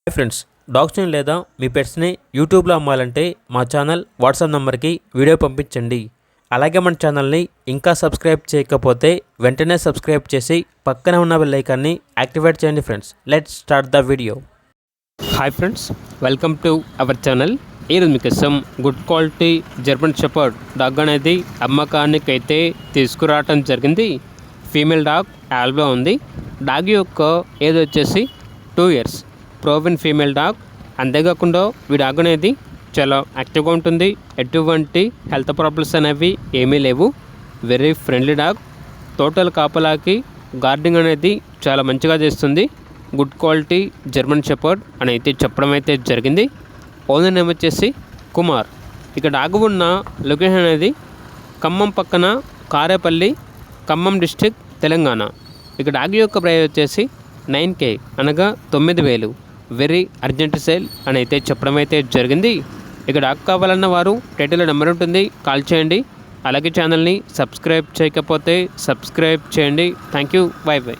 Hi friends, డాగ్స్ని లేదా మీ పెట్స్ని యూట్యూబ్లో అమ్మాలంటే మా ఛానల్ వాట్సాప్ నెంబర్కి వీడియో పంపించండి. అలాగే మన ఛానల్ని ఇంకా సబ్స్క్రైబ్ చేయకపోతే వెంటనే సబ్స్క్రైబ్ చేసి పక్కనే ఉన్న బెల్ ఐకాన్ని యాక్టివేట్ చేయండి. Friends, let's start the video. Hi friends, welcome to our channel. ఈరోజు మీకోసం good quality German shepherd dog అనేది అమ్మకానికి అయితే తీసుకురావటం జరిగింది. ఫీమేల్ డాగ్ యాల్బో ఉంది. డాగ్ యొక్క ఏజ్ వచ్చేసి 2 years. ప్రోవిన్ female dog. అంతేకాకుండా ఈ డాగ్ అనేది చాలా యాక్టివ్గా ఉంటుంది. ఎటువంటి హెల్త్ ప్రాబ్లమ్స్ అనేవి ఏమీ లేవు. Very friendly dog. టోటల్ కాపలాకి గార్డింగ్ అనేది చాలా మంచిగా చేస్తుంది. గుడ్ క్వాలిటీ జర్మన్ షెపర్డ్ అని అయితే చెప్పడం అయితే జరిగింది. ఓనర్ నేమ్ వచ్చేసి కుమార్. ఇక డాగ్ ఉన్న లొకేషన్ అనేది ఖమ్మం పక్కన కారేపల్లి, ఖమ్మం డిస్టిక్, తెలంగాణ. ఇక డాగ్ యొక్క ప్రైస్ వచ్చేసి 9K అనగా 9,000. వెరీ అర్జెంట్ సేల్ అని అయితే చెప్పడం అయితే జరిగింది. ఇక డాగ్ కావాలన్న వారు టైటిల్లో నెంబర్ ఉంటుంది, కాల్ చేయండి. అలాగే ఛానల్ని సబ్స్క్రైబ్ చేయకపోతే సబ్స్క్రైబ్ చేయండి. Thank you, by by.